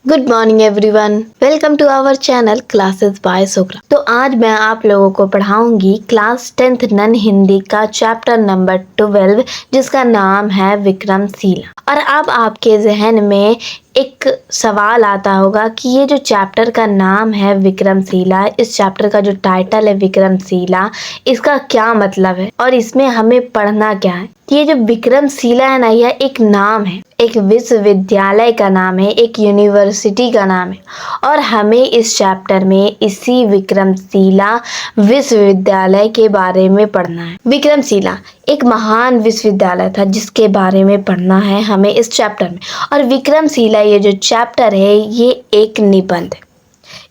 Good morning everyone, welcome to our channel classes by Sogra. तो आज मैं आप लोगों को पढ़ाऊंगी क्लास 10th नन हिंदी का चैप्टर नंबर 12 जिसका नाम है विक्रमशिला। और अब आपके जहन में एक सवाल आता होगा कि ये जो चैप्टर का नाम है विक्रमशिला, इस चैप्टर का जो टाइटल है विक्रमशिला, इसका क्या मतलब है और इसमें हमें पढ़ना क्या है। ये जो विक्रमशिला है ना, यह एक नाम है, एक विश्वविद्यालय का नाम है, एक यूनिवर्सिटी का नाम है और हमें इस चैप्टर में इसी विक्रमशिला विश्वविद्यालय के बारे में पढ़ना है। विक्रमशिला एक महान विश्वविद्यालय था जिसके बारे में पढ़ना है हमें इस चैप्टर में। और विक्रमशिला ये जो चैप्टर है ये एक निबंध है,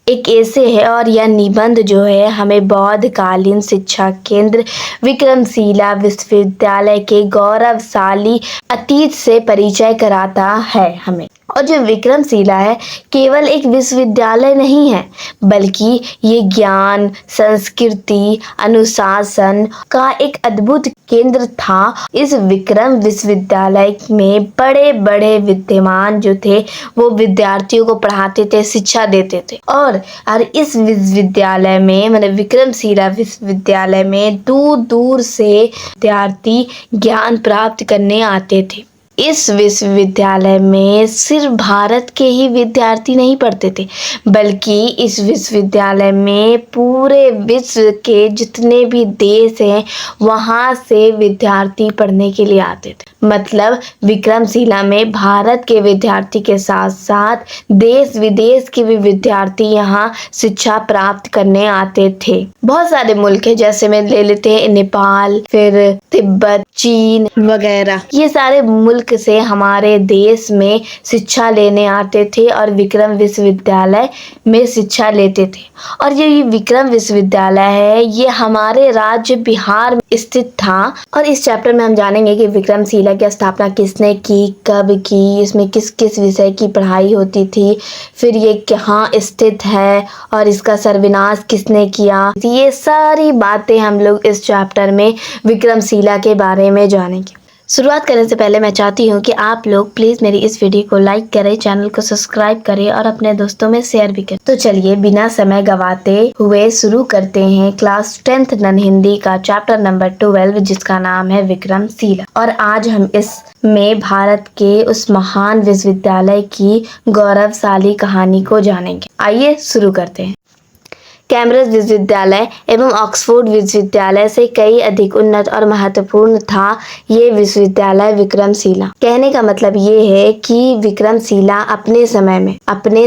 एक ऐसे है और यह निबंध जो है हमें बौद्धकालीन शिक्षा केंद्र विक्रमशिला विश्वविद्यालय के गौरवशाली अतीत से परिचय कराता है हमें। और जो विक्रमशिला है केवल एक विश्वविद्यालय नहीं है, बल्कि ये ज्ञान, संस्कृति, अनुशासन का एक अद्भुत केंद्र था। इस विक्रम विश्वविद्यालय में बड़े बड़े विद्वान जो थे वो विद्यार्थियों को पढ़ाते थे, शिक्षा देते थे। और इस विश्वविद्यालय में मतलब विक्रमशिला विश्वविद्यालय में दूर दूर से विद्यार्थी ज्ञान प्राप्त करने आते थे। इस विश्वविद्यालय में सिर्फ भारत के ही विद्यार्थी नहीं पढ़ते थे, बल्कि इस विश्वविद्यालय में पूरे विश्व के जितने भी देश हैं वहाँ से विद्यार्थी पढ़ने के लिए आते थे। मतलब विक्रमशिला में भारत के विद्यार्थी के साथ साथ देश विदेश के भी विद्यार्थी यहाँ शिक्षा प्राप्त करने आते थे। बहुत सारे मुल्क है, जैसे मैं ले लेते हैं नेपाल, फिर तिब्बत, चीन वगैरह, ये सारे मुल्क से हमारे देश में शिक्षा लेने आते थे और विक्रम विश्वविद्यालय में शिक्षा लेते थे। और ये विक्रम विश्वविद्यालय है ये हमारे राज्य बिहार में स्थित था। और इस चैप्टर में हम जानेंगे कि विक्रमशिला की स्थापना किसने की, कब की, इसमें किस किस विषय की पढ़ाई होती थी, फिर ये कहाँ स्थित है और इसका सर्वनाश किसने किया। ये सारी बातें हम लोग इस चैप्टर में विक्रमशिला के बारे में जानेंगे। शुरुआत करने से पहले मैं चाहती हूँ कि आप लोग प्लीज़ मेरी इस वीडियो को लाइक करें, चैनल को सब्सक्राइब करें और अपने दोस्तों में शेयर भी करें। तो चलिए बिना समय गवाते हुए शुरू करते हैं क्लास 10th नन हिंदी का चैप्टर नंबर 12 जिसका नाम है विक्रमशिला। और आज हम इसमें भारत के उस महान विश्वविद्यालय की गौरवशाली कहानी को जानेंगे। आइए शुरू करते हैं। कैम्ब्रिज विश्वविद्यालय एवं ऑक्सफोर्ड विश्वविद्यालय से कई अधिक उन्नत और महत्वपूर्ण था ये विश्वविद्यालय विक्रमशिला। कहने का मतलब ये है कि विक्रमशिला अपने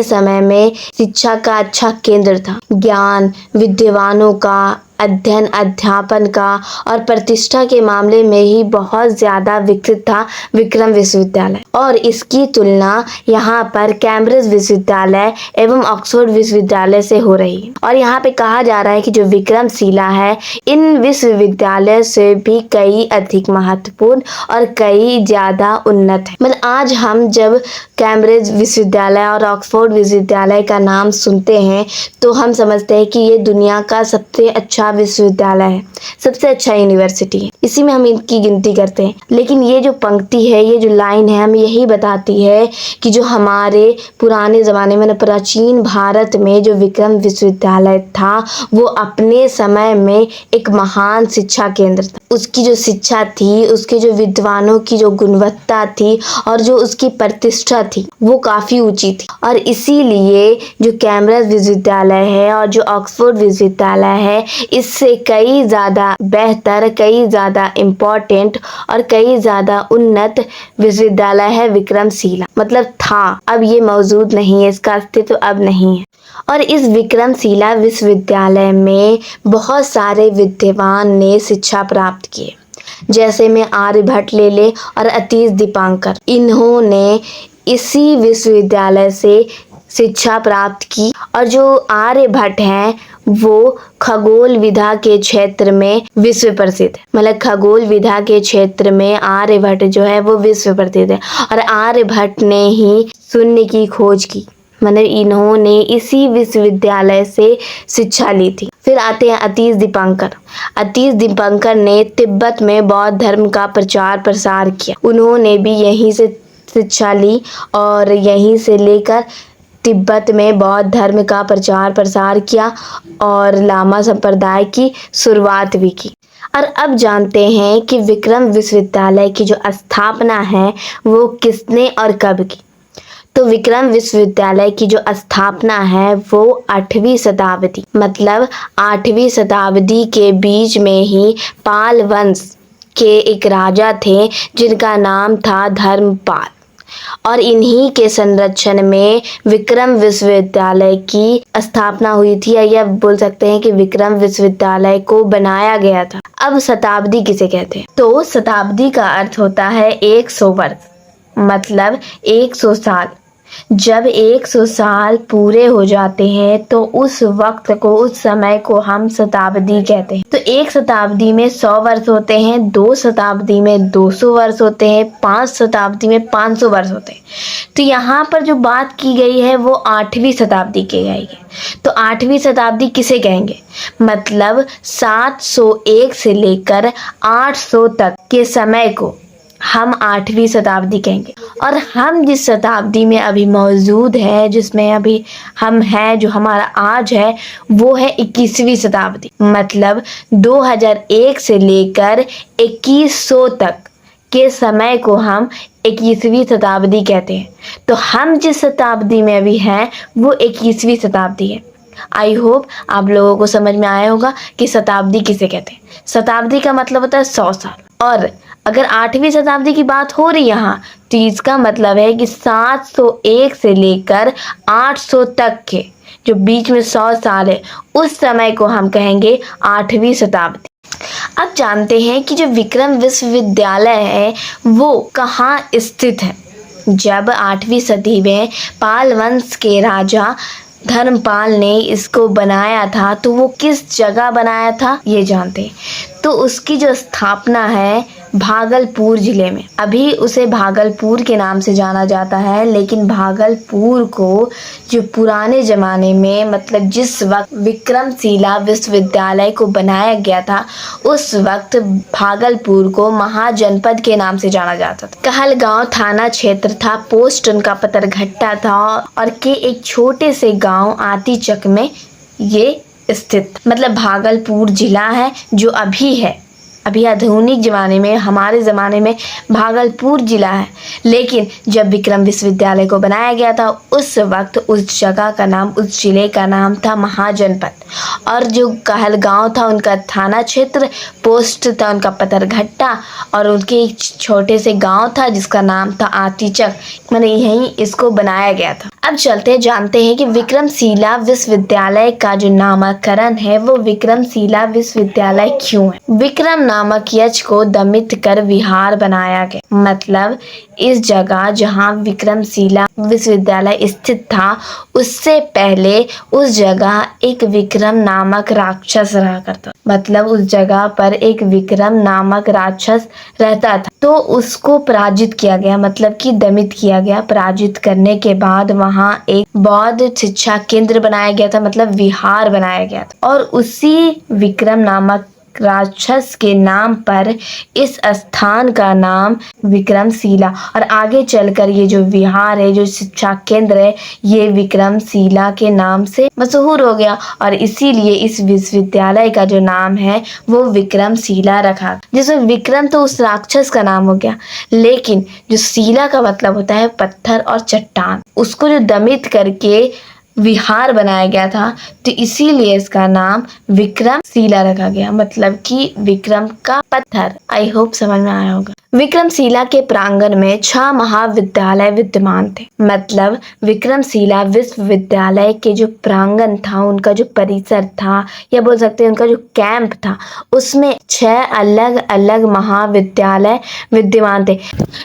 समय में शिक्षा का अच्छा केंद्र था। ज्ञान, विद्वानों का अध्ययन, अध्यापन का और प्रतिष्ठा के मामले में ही बहुत ज्यादा विकसित था विक्रम विश्वविद्यालय। और इसकी तुलना यहाँ पर कैम्ब्रिज विश्वविद्यालय एवं ऑक्सफोर्ड विश्वविद्यालय से हो रही है। और यहाँ पे कहा जा रहा है कि जो विक्रमशिला है इन विश्वविद्यालय से भी कई अधिक महत्वपूर्ण और कई ज्यादा उन्नत है। मतलब आज हम जब कैम्ब्रिज विश्वविद्यालय और ऑक्सफोर्ड विश्वविद्यालय का नाम सुनते हैं तो हम समझते हैं कि ये दुनिया का सबसे अच्छा विश्वविद्यालय है, सबसे अच्छा यूनिवर्सिटी है, इसी में हम इनकी गिनती करते हैं। लेकिन ये जो पंक्ति है, ये जो लाइन है, हमें यही बताती है कि जो हमारे पुराने ज़माने में प्राचीन भारत में जो विक्रम विश्वविद्यालय था वो अपने समय में एक महान शिक्षा केंद्र था। उसकी जो शिक्षा थी, उसके जो विद्वानों की जो गुणवत्ता थी और जो उसकी प्रतिष्ठा थी वो काफ़ी ऊंची थी। और इसीलिए जो कैम्ब्रिज विश्वविद्यालय है और जो ऑक्सफोर्ड विश्वविद्यालय है इससे कई ज़्यादा बेहतर, कई ज़्यादा इम्पोर्टेंट और कई ज़्यादा उन्नत विश्वविद्यालय है विक्रमशिला। मतलब था, अब ये मौजूद नहीं है, इसका अस्तित्व अब नहीं है। और इस विक्रमशिला विश्वविद्यालय में बहुत सारे विद्वान ने शिक्षा प्राप्त किए, जैसे में आर्यभट्ट ले ले और अतीश दीपांकर। इन्होंने इसी विश्वविद्यालय से शिक्षा प्राप्त की। और जो आर्यभट्ट हैं वो खगोल विधा के क्षेत्र में विश्व प्रसिद्ध है। मतलब खगोल विधा के क्षेत्र में आर्यभट्ट जो है वो विश्व प्रसिद्ध है। और आर्यभट्ट ने ही शून्य की खोज की, मतलब इन्होंने इसी विश्वविद्यालय से शिक्षा ली थी। फिर आते हैं अतीश दीपांकर। अतीश दीपांकर ने तिब्बत में बौद्ध धर्म का प्रचार प्रसार किया। उन्होंने भी यहीं से शिक्षा ली और यहीं से लेकर तिब्बत में बौद्ध धर्म का प्रचार प्रसार किया और लामा संप्रदाय की शुरुआत भी की। और अब जानते हैं कि विक्रम विश्वविद्यालय की जो स्थापना है वो किसने और कब की। तो विक्रम विश्वविद्यालय की जो स्थापना है वो 8वीं शताब्दी मतलब 8वीं शताब्दी के बीच में ही पाल वंश के एक राजा थे जिनका नाम था धर्मपाल, और इन्हीं के संरक्षण में विक्रम विश्वविद्यालय की स्थापना हुई थी, या बोल सकते हैं कि विक्रम विश्वविद्यालय को बनाया गया था। अब शताब्दी किसे कहते हैं? तो शताब्दी का अर्थ होता है 100 वर्ष मतलब 100 साल। जब 100 साल पूरे हो जाते हैं तो उस वक्त को, उस समय को हम शताब्दी कहते हैं। तो एक शताब्दी में 100 वर्ष होते हैं, 2 शताब्दी में 200 वर्ष होते हैं, 5 शताब्दी में 500 वर्ष होते हैं। तो यहाँ पर जो बात की गई है वो 8वीं शताब्दी की गई है। तो 8वीं शताब्दी किसे कहेंगे? मतलब 701 से लेकर 800 तक के समय को हम 8वीं शताब्दी कहेंगे। और हम जिस शताब्दी में अभी मौजूद है, जिसमें अभी हम हैं, जो हमारा आज है, वो है 21वीं शताब्दी मतलब 2001 से लेकर 2100 तक के समय को हम 21वीं शताब्दी कहते हैं। तो हम जिस शताब्दी में अभी हैं वो 21वीं शताब्दी है। आई होप आप लोगों को समझ में आया होगा कि शताब्दी किसे कहते हैं। शताब्दी का मतलब होता है 100 साल, और अगर 8वीं शताब्दी की बात हो रही यहाँ तो इसका मतलब है कि 701 से लेकर 800 तक के जो बीच में 100 साल है उस समय को हम कहेंगे 8वीं शताब्दी। अब जानते हैं कि जो विक्रम विश्वविद्यालय है वो कहाँ स्थित है। जब 8वीं सदी में पाल वंश के राजा धर्मपाल ने इसको बनाया था तो वो किस जगह बनाया था ये जानते हैं। तो उसकी जो स्थापना है भागलपुर जिले में। अभी उसे भागलपुर के नाम से जाना जाता है, लेकिन भागलपुर को जो पुराने ज़माने में मतलब जिस वक्त विक्रमशिला विश्वविद्यालय को बनाया गया था उस वक्त भागलपुर को महाजनपद के नाम से जाना जाता था। कहलगांव थाना क्षेत्र था, पोस्ट उनका पतरघट्टा था, और के एक छोटे से गांव आतीचक में ये स्थित मतलब भागलपुर जिला है जो अभी है। अभी आधुनिक ज़माने में, हमारे ज़माने में भागलपुर जिला है, लेकिन जब विक्रम विश्वविद्यालय को बनाया गया था उस वक्त उस जगह का नाम, उस जिले का नाम था महाजनपद, और जो कहलगांव था उनका थाना क्षेत्र, पोस्ट था उनका पतरघट्टा, और उनके एक छोटे से गांव था जिसका नाम था आतीचक, मैंने यहीं इसको बनाया गया था। अब चलते जानते हैं कि विक्रमशिला विश्वविद्यालय का जो नामकरण है वो विक्रमशिला विश्वविद्यालय क्यों है। विक्रम नामक यक्ष को दमित कर विहार बनाया गया, मतलब इस जगह जहाँ विक्रमशिला विश्वविद्यालय स्थित था उससे पहले उस जगह एक विक्रम नामक राक्षस रहा करता, मतलब उस जगह पर एक विक्रम नामक राक्षस रहता था। तो उसको पराजित किया गया, मतलब कि दमित किया गया। पराजित करने के बाद वहाँ एक बौद्ध शिक्षा केंद्र बनाया गया था, मतलब विहार बनाया गया था, और उसी विक्रम नामक राक्षस के नाम पर इस स्थान का नाम विक्रमशिला, और आगे चलकर ये जो विहार है, जो शिक्षा केंद्र है, ये विक्रमशिला के नाम से मशहूर हो गया, और इसीलिए इस विश्वविद्यालय का जो नाम है वो विक्रमशिला रखा। जैसे विक्रम तो उस राक्षस का नाम हो गया, लेकिन जो शिला का मतलब होता है पत्थर और चट्टान, उसको जो दमित करके विहार बनाया गया था, तो इसीलिए इसका नाम विक्रमशिला रखा गया, मतलब कि विक्रम का पत्थर। आई होप समझ में आया होगा। विक्रमशिला के प्रांगण में 6 महाविद्यालय विद्यमान थे, मतलब विक्रमशिला विश्वविद्यालय के जो प्रांगण था, उनका जो परिसर था, या बोल सकते हैं उनका जो कैंप था, उसमें 6 अलग अलग महाविद्यालय विद्यमान थे।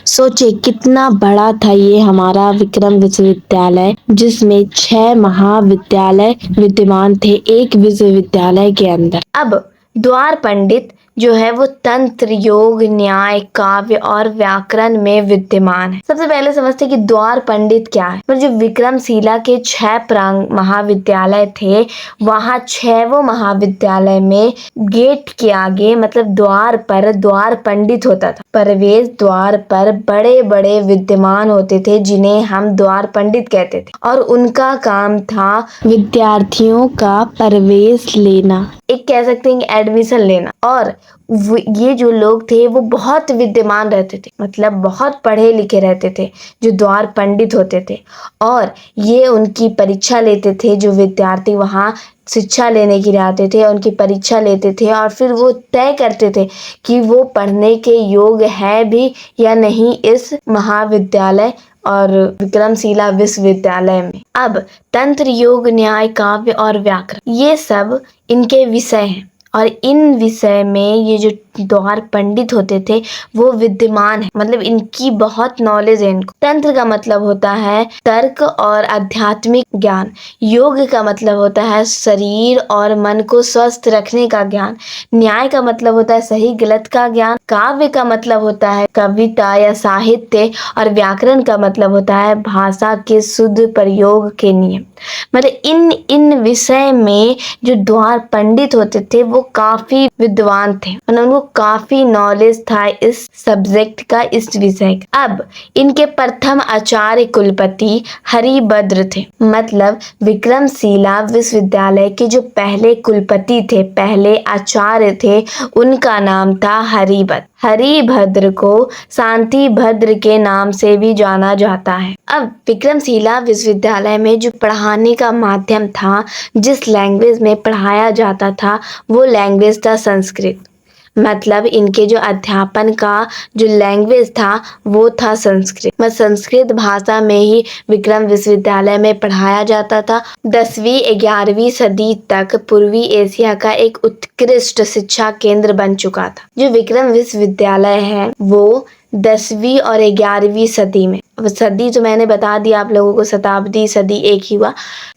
सोचे कितना बड़ा था ये हमारा विक्रम विश्वविद्यालय, जिसमें 6 महाविद्यालय विद्यमान थे एक विश्वविद्यालय के अंदर। अब द्वार पंडित जो है वो तंत्र, योग, न्याय, काव्य और व्याकरण में विद्यमान है। सबसे पहले समझते हैं कि द्वार पंडित क्या है। जो विक्रमशिला के 6 प्रांग महाविद्यालय थे, वहाँ 6 महाविद्यालय में गेट के आगे मतलब द्वार पर द्वार पंडित होता था। प्रवेश द्वार पर बड़े बड़े विद्यमान होते थे जिन्हें हम द्वार पंडित कहते थे, और उनका काम था विद्यार्थियों का प्रवेश लेना, एक कह सकते हैं एडमिशन लेना। और ये जो लोग थे वो बहुत विद्यमान रहते थे, मतलब बहुत पढ़े लिखे रहते थे, जो द्वार पंडित होते थे। और ये उनकी परीक्षा लेते थे, जो विद्यार्थी वहाँ शिक्षा लेने के लिए आते थे उनकी परीक्षा लेते थे, और फिर वो तय करते थे कि वो पढ़ने के योग्य है भी या नहीं इस महाविद्यालय और विक्रमशिला विश्वविद्यालय में। अब तंत्र, योग, न्याय, काव्य और व्याकरण ये सब इनके विषय हैं, और इन विषय में ये जो द्वार पंडित होते थे वो विद्यमान है, मतलब इनकी बहुत नॉलेज है इनको। तंत्र का मतलब होता है तर्क और आध्यात्मिक ज्ञान। योग का मतलब होता है शरीर और मन को स्वस्थ रखने का ज्ञान। न्याय का मतलब होता है सही गलत का ज्ञान। काव्य का मतलब होता है कविता या साहित्य, और व्याकरण का मतलब होता है भाषा के शुद्ध प्रयोग के नियम। मतलब इन विषय में जो द्वार पंडित होते थे वो काफी विद्वान थे, मतलब उनको काफी नॉलेज था इस सब्जेक्ट का, इस विषय का। अब इनके प्रथम आचार्य कुलपति हरिभद्र थे, मतलब विक्रमशिला विश्वविद्यालय के जो पहले कुलपति थे, पहले आचार्य थे, उनका नाम था हरिभद्र। हरिभद्र को शांति भद्र के नाम से भी जाना जाता है। अब विक्रमशिला विश्वविद्यालय में जो पढ़ाने का माध्यम था, जिस लैंग्वेज में पढ़ाया जाता था, वो लैंग्वेज था संस्कृत। मतलब इनके जो अध्यापन का जो लैंग्वेज था वो था संस्कृत। मतलब संस्कृत भाषा में ही विक्रम विश्वविद्यालय में पढ़ाया जाता था। 10वीं 11वीं सदी तक पूर्वी एशिया का एक उत्कृष्ट शिक्षा केंद्र बन चुका था। जो विक्रम विश्वविद्यालय है वो 10वीं और 11वीं सदी में, सदी तो मैंने बता दिया आप लोगों को, शताब्दी सदी एक ही हुआ।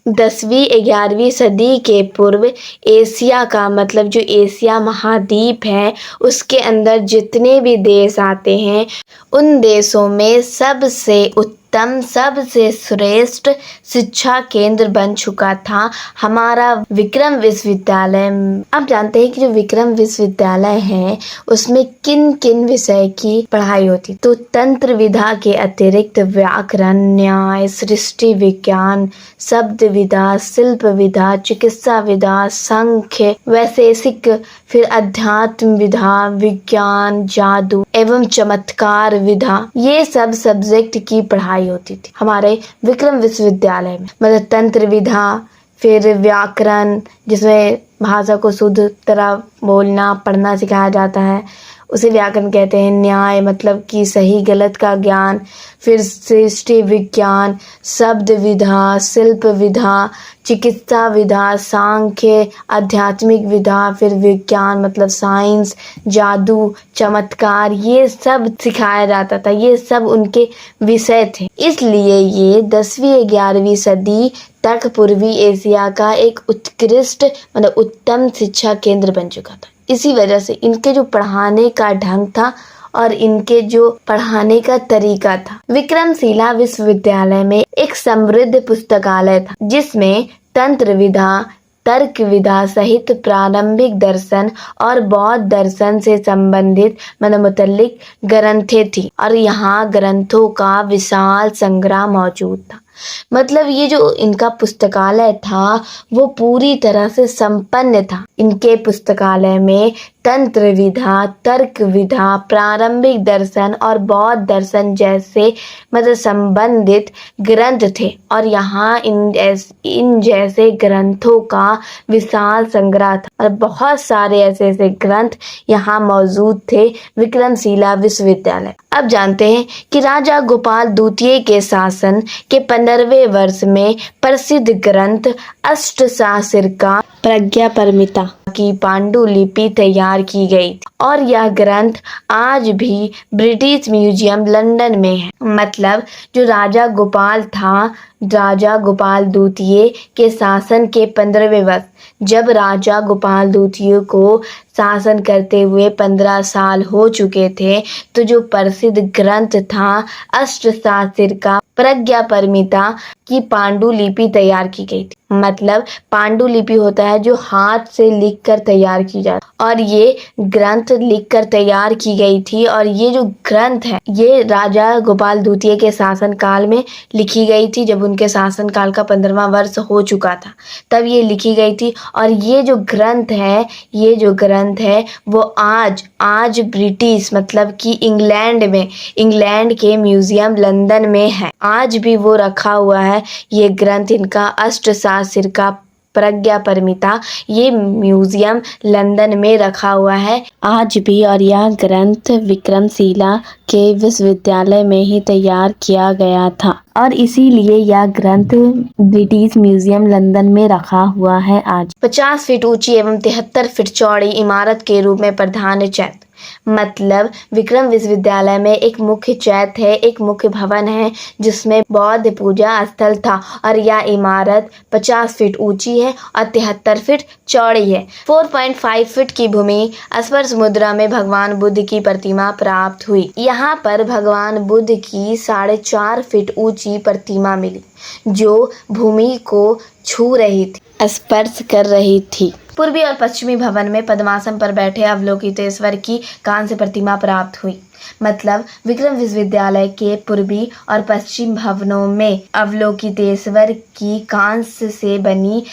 10वीं 11वीं सदी के पूर्व एशिया का मतलब जो एशिया महाद्वीप है उसके अंदर जितने भी देश आते हैं उन देशों में सबसे उत्तम, सबसे श्रेष्ठ शिक्षा केंद्र बन चुका था हमारा विक्रम विश्वविद्यालय। आप जानते हैं कि जो विक्रम विश्वविद्यालय है उसमें किन किन विषय की पढ़ाई होती। तो तंत्र विधा के अतिरिक्त व्याकरण, न्याय, सृष्टि विज्ञान, शब्द विधा, शिल्प विधा, चिकित्सा विधा, सांख्य, वैशेषिक, फिर अध्यात्म विधा, विज्ञान, जादू एवं चमत्कार विधा, ये सब सब्जेक्ट की पढ़ाई होती थी हमारे विक्रम विश्वविद्यालय में। मतलब तंत्र विधा, फिर व्याकरण जिसमें भाषा को शुद्ध तरह बोलना पढ़ना सिखाया जाता है उसे व्याकरण कहते हैं। न्याय मतलब कि सही गलत का ज्ञान, फिर सृष्टि विज्ञान, शब्द विधा, शिल्प विधा, चिकित्सा विधा, सांख्य, आध्यात्मिक विधा, फिर विज्ञान मतलब साइंस, जादू, चमत्कार, ये सब सिखाया जाता था। ये सब उनके विषय थे। इसलिए ये 10वीं 11वीं सदी तक पूर्वी एशिया का एक उत्कृष्ट मतलब उत्तम शिक्षा केंद्र बन चुका था। इसी वजह से इनके जो पढ़ाने का ढंग था और इनके जो पढ़ाने का तरीका था। विक्रमशिला विश्वविद्यालय में एक समृद्ध पुस्तकालय था जिसमें तंत्र विधा, तर्क विधा सहित प्रारंभिक दर्शन और बौद्ध दर्शन से संबंधित मुतल्लिक ग्रंथें थी, और यहाँ ग्रंथों का विशाल संग्रह मौजूद था। मतलब ये जो इनका पुस्तकालय था वो पूरी तरह से संपन्न था। इनके पुस्तकालय में तंत्र विधा, तर्क विधा, प्रारंभिक दर्शन और बौद्ध दर्शन जैसे संबंधित ग्रंथ थे, और यहाँ इन जैसे ग्रंथों का विशाल संग्रह था, और बहुत सारे ऐसे ग्रंथ यहाँ मौजूद थे विक्रमशिला विश्वविद्यालय। अब जानते हैं कि राजा गोपाल द्वितीय के शासन के 15वें वर्ष में प्रसिद्ध ग्रंथ अष्टशास्त्र का प्रज्ञापारमिता की पांडुलिपि तैयार तैयार की गई थी और यह ग्रंथ आज भी ब्रिटिश म्यूजियम लंदन में है। मतलब जो राजा गोपाल था, राजा गोपाल द्वितीय के शासन के 15वें वर्ष, जब राजा गोपाल द्वितीय को शासन करते हुए 15 साल हो चुके थे, तो जो प्रसिद्ध ग्रंथ था अष्टशास्त्र का प्रज्ञापरमिता की पांडुलिपि तैयार की गई थी। मतलब पांडुलिपि होता है जो हाथ से लिखकर तैयार की जाती, और ये ग्रंथ लिखकर तैयार की गई थी। और ये जो ग्रंथ है ये राजा गोपाल द्वितीय के शासन काल में लिखी गई थी, जब उनके शासन काल का 15वां वर्ष हो चुका था तब ये लिखी गई थी। और ये जो ग्रंथ है वो आज ब्रिटिश मतलब कि इंग्लैंड के म्यूजियम लंदन में है। आज भी वो रखा हुआ है ये ग्रंथ, इनका अष्टशास्त्र का प्रज्ञापरमिता, ये म्यूजियम लंदन में रखा हुआ है आज भी। और यह ग्रंथ विक्रमशिला के विश्वविद्यालय में ही तैयार किया गया था और इसीलिए यह ग्रंथ ब्रिटिश म्यूजियम लंदन में रखा हुआ है आज। 50 फीट ऊंची एवं 73 फीट चौड़ी इमारत के रूप में प्रधान चैत्य, मतलब विक्रम विश्वविद्यालय में एक मुख्य चैत्य है, एक मुख्य भवन है जिसमें बौद्ध पूजा स्थल था। और यह इमारत 50 फीट ऊंची है और 73 फीट चौड़ी है। 4.5 फीट की भूमि स्पर्श मुद्रा में भगवान बुद्ध की प्रतिमा प्राप्त हुई। यहाँ पर भगवान बुद्ध की 4.5 फीट ऊंची प्रतिमा मिली जो भूमि को छू रही थी, स्पर्श कर रही थी। पूर्वी और पश्चिमी भवन में पद्मासन पर बैठे अवलोकितेश्वर की कांस्य प्रतिमा प्राप्त हुई। मतलब विक्रम विश्वविद्यालय के पूर्वी और पश्चिम भवनों में अवलोकितेश्वर की कांस्य से बनी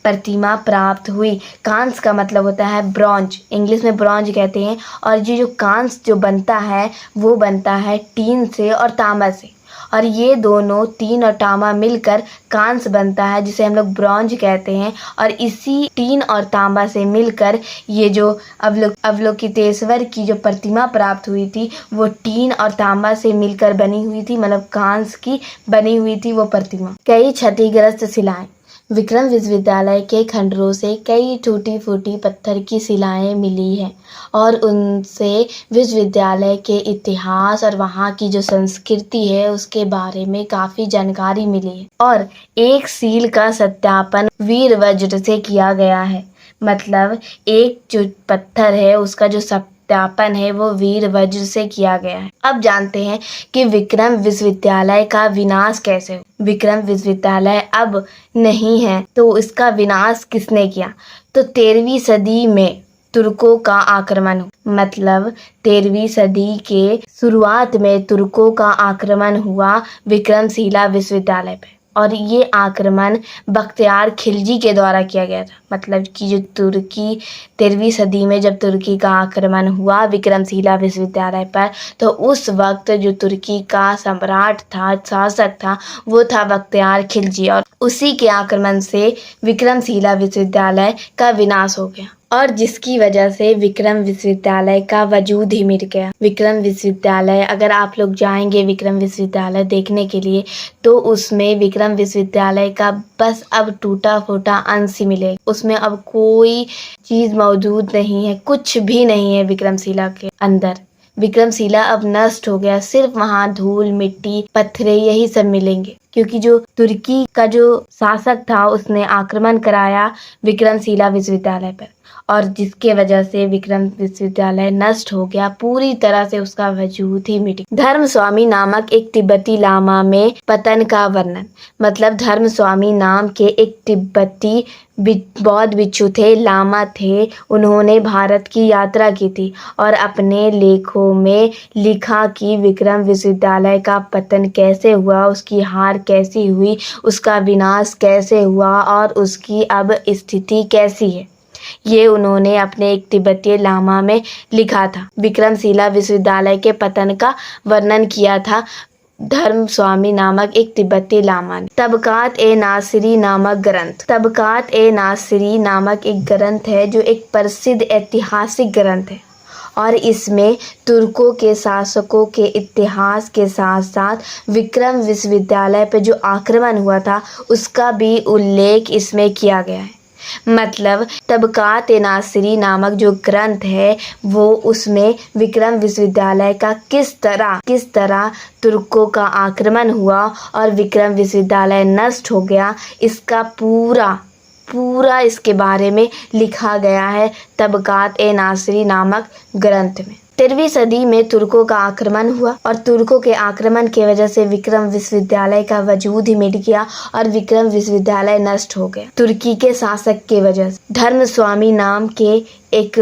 प्रतिमा प्राप्त हुई। कांस्य का मतलब होता है ब्रॉन्ज, इंग्लिश में ब्रॉन्ज कहते हैं। और ये जो कांस्य जो बनता है वो बनता है टीन से और तांबा से, और ये दोनों टीन और तांबा मिलकर कांस्य बनता है जिसे हम लोग ब्रॉन्ज कहते हैं। और इसी टीन और तांबा से मिलकर ये जो अवलोकितेश्वर की जो प्रतिमा प्राप्त हुई थी वो टीन और तांबा से मिलकर बनी हुई थी, मतलब कांस्य की बनी हुई थी वो प्रतिमा। कई क्षतिग्रस्त शिलाएं, विक्रम विश्वविद्यालय के खंडरों से कई टूटी फूटी पत्थर की शिलाएं मिली हैं और उनसे विश्वविद्यालय के इतिहास और वहाँ की जो संस्कृति है उसके बारे में काफ़ी जानकारी मिली है। और एक सील का सत्यापन वीर वज्र से किया गया है, मतलब एक जो पत्थर है उसका जो सत्यापन है वो वीर वज्र से किया गया है। अब जानते हैं कि विक्रम विश्वविद्यालय का विनाश कैसे हुआ। विक्रम विश्वविद्यालय अब नहीं है तो इसका विनाश किसने किया? तो 13वीं सदी में तुर्कों का आक्रमण हुआ। मतलब 13वीं सदी के शुरुआत में तुर्कों का आक्रमण हुआ विक्रमशिला विश्वविद्यालय पे, और ये आक्रमण बख्तियार खिलजी के द्वारा किया गया था। मतलब कि जो तुर्की 13वीं सदी में जब तुर्की का आक्रमण हुआ विक्रमशिला विश्वविद्यालय पर, तो उस वक्त जो तुर्की का सम्राट था, शासक था, वो था बख्तियार खिलजी, और उसी के आक्रमण से विक्रमशिला विश्वविद्यालय का विनाश हो गया और जिसकी वजह से विक्रम विश्वविद्यालय का वजूद ही मिट गया। विक्रम विश्वविद्यालय, अगर आप लोग जाएंगे विक्रम विश्वविद्यालय देखने के लिए तो उसमें विक्रम विश्वविद्यालय का बस अब टूटा फूटा अंश ही मिलेगा। उसमें अब कोई चीज़ मौजूद नहीं है, कुछ भी नहीं है विक्रमशिला के अंदर। विक्रमशिला अब नष्ट हो गया, सिर्फ वहाँ धूल मिट्टी पत्थरे यही सब मिलेंगे, क्योंकि जो तुर्की का जो शासक था उसने आक्रमण कराया विक्रमशिला विश्वविद्यालय पर, और जिसके वजह से विक्रम विश्वविद्यालय नष्ट हो गया, पूरी तरह से उसका वजूद ही मिट गया। धर्मस्वामी नामक एक तिब्बती लामा में पतन का वर्णन। मतलब धर्मस्वामी नाम के एक तिब्बती बौद्ध भिक्षु थे, लामा थे। उन्होंने भारत की यात्रा की थी और अपने लेखों में लिखा कि विक्रम विश्वविद्यालय का पतन कैसे हुआ, उसकी हार कैसी हुई, उसका विनाश कैसे हुआ और उसकी अब स्थिति कैसी है। ये उन्होंने अपने एक तिब्बती लामा में लिखा था। विक्रमशिला विश्वविद्यालय के पतन का वर्णन किया था धर्मस्वामी नामक एक तिब्बती लामा ने। तबकात ए नासिरी नामक ग्रंथ। तबकात ए नासिरी नामक एक ग्रंथ है जो एक प्रसिद्ध ऐतिहासिक ग्रंथ है और इसमें तुर्कों के शासकों के इतिहास के साथ साथ विक्रम विश्वविद्यालय पर जो आक्रमण हुआ था उसका भी उल्लेख इसमें किया गया है। मतलब तबकात ए नासिरी नामक जो ग्रंथ है वो उसमें विक्रम विश्वविद्यालय का किस तरह तुर्कों का आक्रमण हुआ और विक्रम विश्वविद्यालय नष्ट हो गया, इसका पूरा इसके बारे में लिखा गया है तबकात ए नासिरी नामक ग्रंथ में। 13वीं सदी में तुर्कों का आक्रमण हुआ और तुर्कों के आक्रमण की वजह से विक्रम विश्वविद्यालय का वजूद ही मिट गया और विक्रम विश्वविद्यालय नष्ट हो गया तुर्की के शासक के वजह से। धर्मस्वामी नाम के एक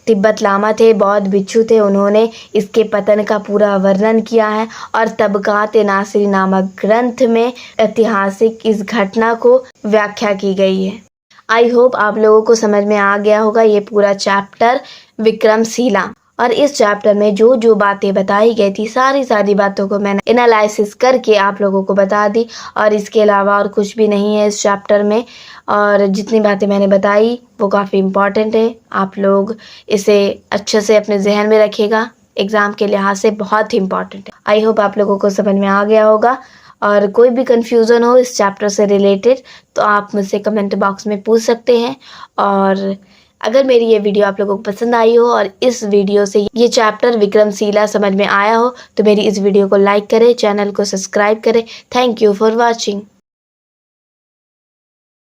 तिब्बत लामा थे, बौद्ध भिक्षु थे, उन्होंने इसके पतन का पूरा वर्णन किया है और तबकात ए नासिरी नामक ग्रंथ में ऐतिहासिक इस घटना को व्याख्या की गई है। आई होप आप लोगों को समझ में आ गया होगा ये पूरा चैप्टर विक्रमशिला। और इस चैप्टर में जो जो बातें बताई गई थी सारी बातों को मैंने एनालिसिस करके आप लोगों को बता दी और इसके अलावा और कुछ भी नहीं है इस चैप्टर में। और जितनी बातें मैंने बताई वो काफ़ी इम्पॉर्टेंट है, आप लोग इसे अच्छे से अपने जहन में रखिएगा, एग्ज़ाम के लिहाज से बहुत ही इम्पॉर्टेंट है। आई होप आप लोगों को समझ में आ गया होगा और कोई भी कन्फ्यूज़न हो इस चैप्टर से रिलेटेड तो आप मुझसे कमेंट बॉक्स में पूछ सकते हैं। और अगर मेरी ये वीडियो आप लोगों को पसंद आई हो और इस वीडियो से ये चैप्टर विक्रमशिला समझ में आया हो तो मेरी इस वीडियो को लाइक करें, चैनल को सब्सक्राइब करें। Thank you for watching.